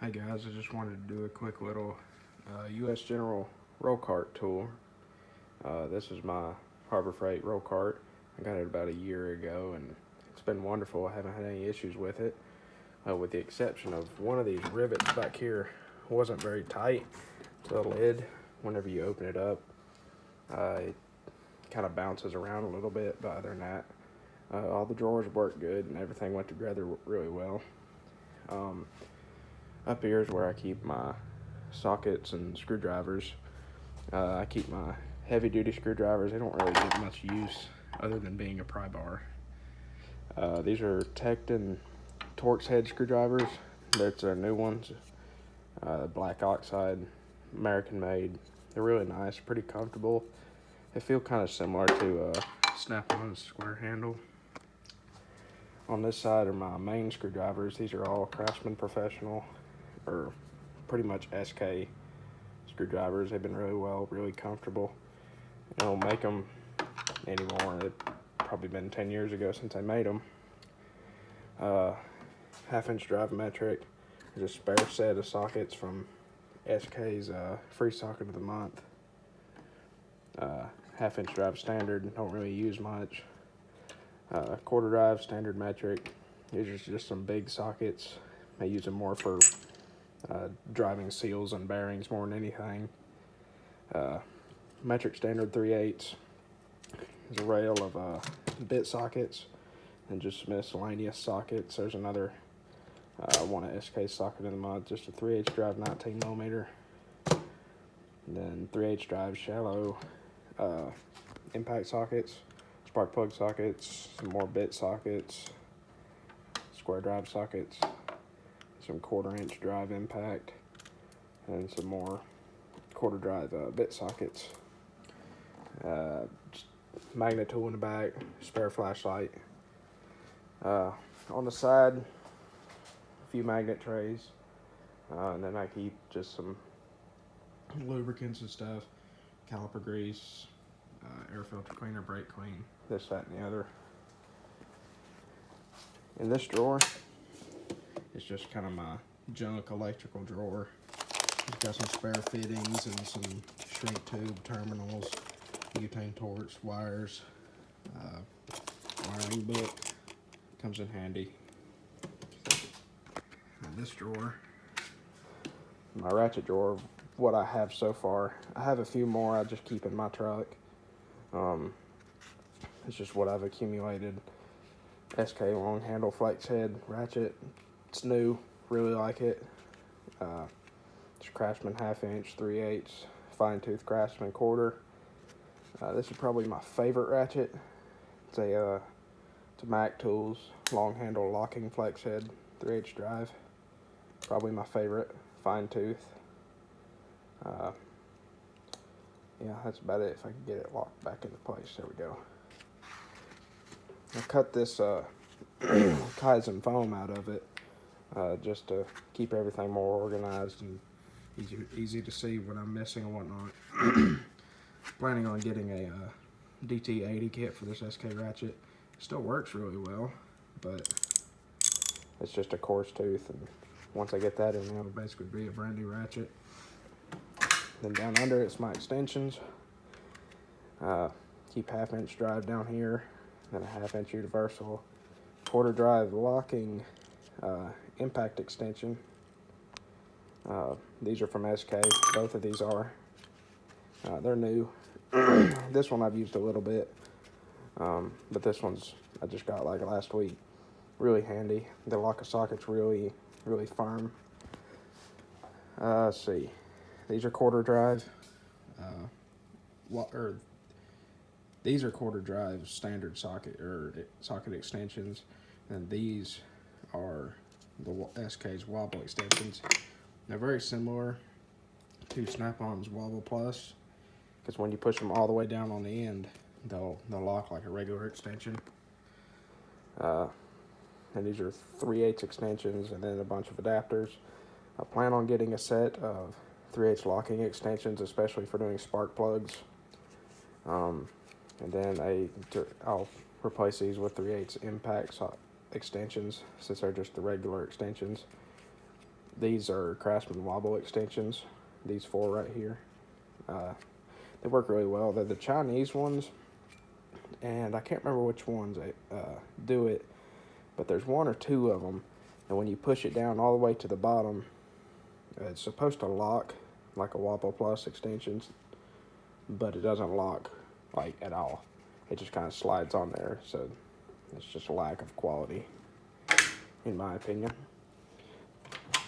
Hey guys, I just wanted to do a quick little U.S. General roll cart tour. This is my Harbor Freight roll cart. I got it about a year ago and it's been wonderful. I haven't had any issues with it, with the exception of one of these rivets back here wasn't very tight to the lid. Whenever you open it up, it kind of bounces around a little bit, but other than that, all the drawers work good and everything went together really well. Up here is where I keep my sockets and screwdrivers. I keep my heavy duty screwdrivers. They don't really get much use other than being a pry bar. These are Tecton Torx head screwdrivers. That's our new ones. Black oxide, American made. They're really nice, pretty comfortable. They feel kind of similar to Snap-on's square handle. On this side are my main screwdrivers. These are all Craftsman Professional, or pretty much SK screwdrivers. They've been really comfortable. I don't make them anymore. It's probably been 10 years ago since I made them. Half-inch drive metric. There's a spare set of sockets from SK's free socket of the month. Half-inch drive standard, don't really use much. Quarter drive standard metric. These are just some big sockets. I use them more for driving seals and bearings more than anything. Metric standard 3/8. There's a rail of bit sockets and just miscellaneous sockets. There's another one of SK's socket in the month, just a 3/8 drive 19mm. And then 3/8 drive shallow impact sockets, spark plug sockets, some more bit sockets, square drive sockets, some 1/4-inch drive impact, and some more quarter drive bit sockets. Just magnet tool in the back, spare flashlight. On the side, a few magnet trays, and then I keep just some lubricants and stuff, caliper grease, air filter cleaner, brake clean, this, that, and the other. In this drawer, it's just kind of my junk electrical drawer. It's got some spare fittings and some shrink tube terminals, butane torch, wires, wiring book. Comes in handy. In this drawer, my Ratchet drawer, what I have so far. I have a few more I just keep in my truck. It's just what I've accumulated. SK long handle flex head Ratchet. It's new, really like it. It's Craftsman 1/2-inch, 3/8, fine tooth Craftsman quarter. This is probably my favorite Ratchet. It's a Mac Tools long handle locking flex head 3/8 drive. Probably my favorite, fine tooth. Yeah, that's about it. If I can get it locked back into place, there we go. I cut this Kaizen foam out of it just to keep everything more organized and easy to see what I'm missing and whatnot. Planning on getting a DT80 kit for this SK Ratchet. Still works really well, but it's just a coarse tooth, and once I get that in, it'll basically be a brand new Ratchet. Then down under it's my extensions. Keep 1/2-inch drive down here, then a 1/2-inch universal quarter drive locking impact extension. These are from SK. Both of these are. They're new. This one I've used a little bit, but this one's I just got like last week. Really handy. The lock socket's really firm. Let's see. These are quarter drive. These are quarter drive standard socket socket extensions, and these are the SK's wobble extensions. They're very similar to Snap-on's Wobble Plus, because when you push them all the way down on the end, they'll lock like a regular extension. And these are 3/8 extensions and then a bunch of adapters. I plan on getting a set of 3/8 locking extensions, especially for doing spark plugs. And then I'll replace these with 3/8 impact extensions, since they're just the regular extensions. These are Craftsman wobble extensions. These 4 right here. They work really well. They're the Chinese ones, and I can't remember which ones do it, but there's 1 or 2 of them, and when you push it down all the way to the bottom, it's supposed to lock like a Wobble Plus extensions, but it doesn't lock like at all. It just kind of slides on there, so it's just a lack of quality, in my opinion.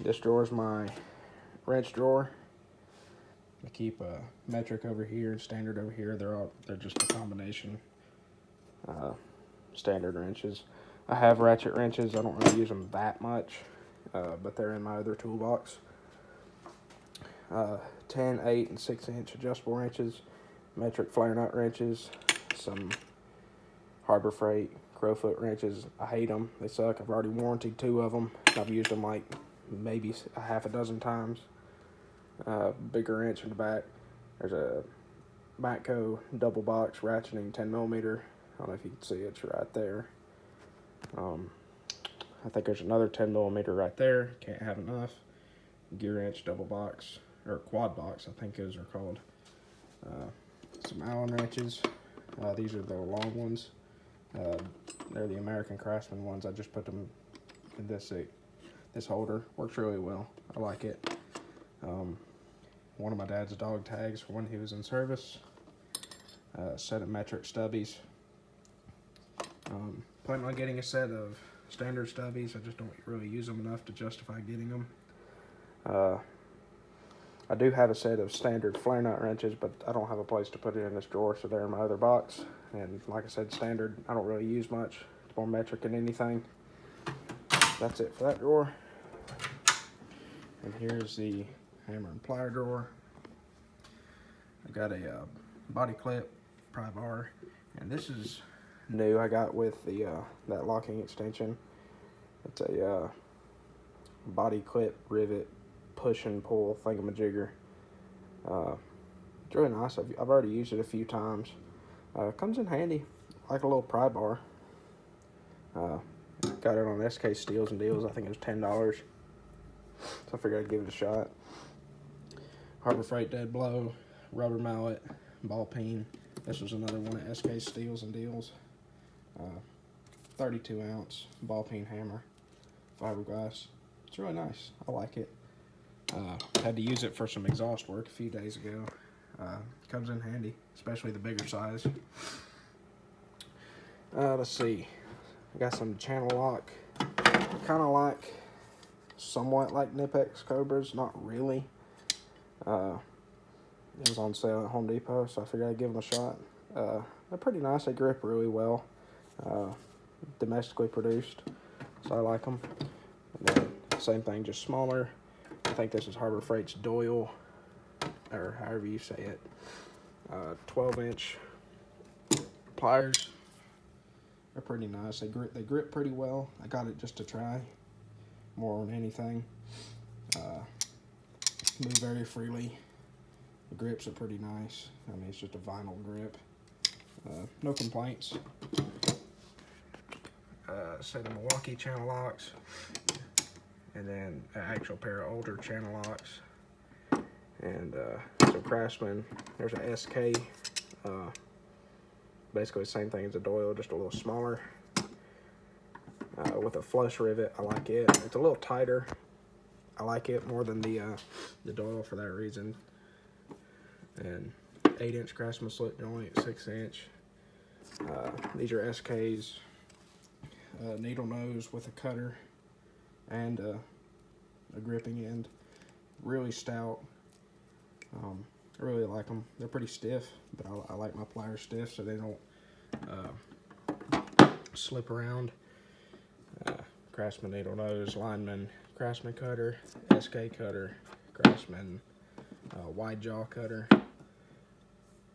This drawer is my wrench drawer. I keep a metric over here, standard over here. They're just a combination. Standard wrenches. I have ratchet wrenches. I don't really use them that much, but they're in my other toolbox. 10, 8, and 6-inch adjustable wrenches, metric flare nut wrenches, some Harbor Freight crowfoot wrenches. I hate them. They suck. I've already warranted 2 of them. I've used them like maybe a half a dozen times. Bigger wrench in the back. There's a Matco double box ratcheting 10mm. I don't know if you can see it. It's right there. I think there's another 10mm right there. Can't have enough. Gear wrench double box, or quad box, I think those are called. Some Allen wrenches. These are the long ones. They're the American Craftsman ones. I just put them in this holder. Works really well. I like it. One of my dad's dog tags for when he was in service. Set of metric stubbies. Plan on getting a set of standard stubbies. I just don't really use them enough to justify getting them. I do have a set of standard flare nut wrenches, but I don't have a place to put it in this drawer, so they're in my other box. And like I said, standard, I don't really use much. It's more metric than anything. That's it for that drawer. And here's the hammer and plier drawer. I got a body clip, pry bar, and this is new. I got with the that locking extension. It's a body clip rivet push and pull thingamajigger. It's really nice. I've already used it a few times. It comes in handy, like a little pry bar. Got it on SK Steals and Deals. I think it was $10. So I figured I'd give it a shot. Harbor Freight dead blow, rubber mallet, ball peen. This was another one at SK Steals and Deals. 32 ounce ball peen hammer, fiberglass. It's really nice. I like it. Had to use it for some exhaust work a few days ago. Comes in handy, especially the bigger size. Let's see. I got some channel lock. Kind of like, somewhat like Nipex Cobras, not really. It was on sale at Home Depot, so I figured I'd give them a shot. They're pretty nice. They grip really well. Domestically produced, so I like them. And then same thing, just smaller. I think this is Harbor Freight's Doyle, or however you say it. 12-inch pliers. They're pretty nice. They grip pretty well. I got it just to try, more than anything. Move very freely. The grips are pretty nice. I mean, it's just a vinyl grip. No complaints. Set of Milwaukee channel locks, and then an actual pair of older channel locks, and some Craftsman. There's a SK, basically the same thing as a Doyle, just a little smaller, with a flush rivet. I like it. It's a little tighter. I like it more than the Doyle for that reason. And 8-inch Craftsman slip joint, 6-inch. These are SKs. Needle nose with a cutter and a gripping end. Really stout. I really like them. They're pretty stiff, but I like my pliers stiff so they don't slip around. Craftsman needle nose, lineman, Craftsman cutter, SK cutter, Craftsman wide jaw cutter,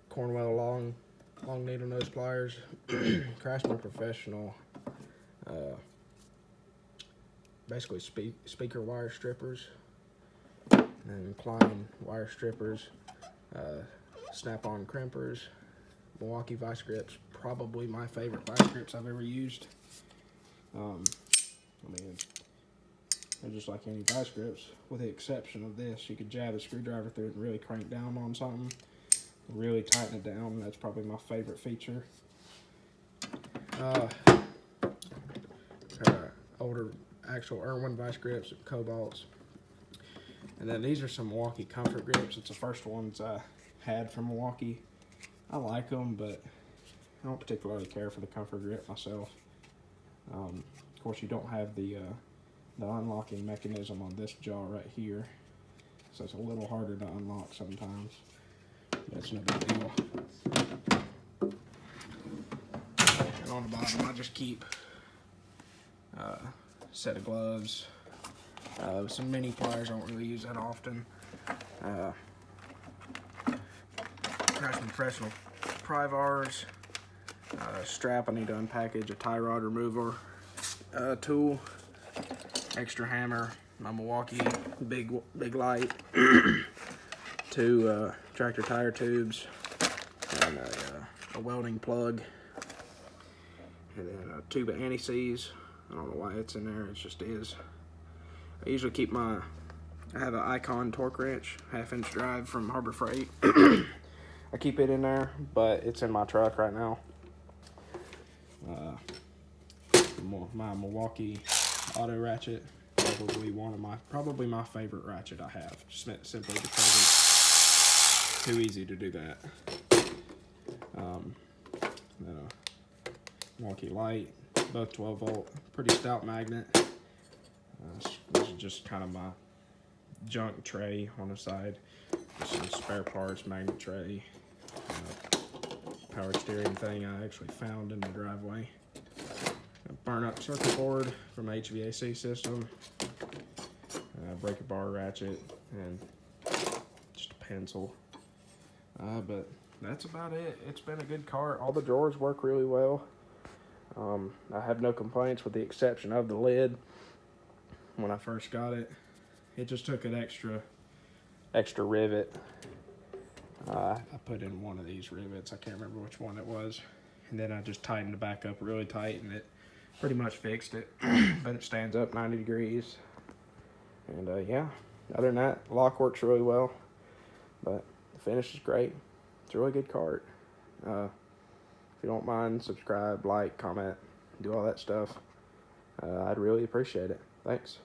Cornwell long needle nose pliers, Craftsman professional. Basically speaker wire strippers, and Klein wire strippers, snap-on crimpers, Milwaukee vice grips, probably my favorite vice grips I've ever used. I mean, They're just like any vice grips, with the exception of this. You could jab a screwdriver through it and really crank down on something, really tighten it down. That's probably my favorite feature. Older actual Irwin vice grips, Cobalts. And then these are some Milwaukee Comfort grips. It's the first ones I had from Milwaukee. I like them, but I don't particularly care for the Comfort grip myself. Of course, you don't have the unlocking mechanism on this jaw right here, so it's a little harder to unlock sometimes. That's no big deal. And on the bottom, I just keep a set of gloves, some mini pliers. I don't really use that often. Got some professional pry bars, strap I need to unpackage, a tie rod remover tool, extra hammer, my Milwaukee big light, 2 tractor tire tubes, and a welding plug, and then a tube of anti-seize. I don't know why it's in there, it just is. I usually keep I have an Icon torque wrench, 1/2-inch drive from Harbor Freight. I keep it in there, but it's in my truck right now. My Milwaukee Auto Ratchet, probably my favorite ratchet I have, just simply because it's too easy to do that. Then a Milwaukee light, both 12 volt, pretty stout magnet. This is just kind of my junk tray on the side. Just some spare parts, magnet tray, power steering thing I actually found in the driveway. A burn up circuit board from HVAC system, breaker bar ratchet, and just a pencil. But that's about it. It's been a good cart. All the drawers work really well. I have no complaints with the exception of the lid. When I first got it, it just took an extra rivet. I put in one of these rivets. I can't remember which one it was. And then I just tightened it back up really tight, and it pretty much fixed it. But it stands up 90 degrees. And yeah, other than that, lock works really well. But the finish is great. It's a really good cart. If you don't mind, subscribe, like, comment, do all that stuff. I'd really appreciate it. Thanks.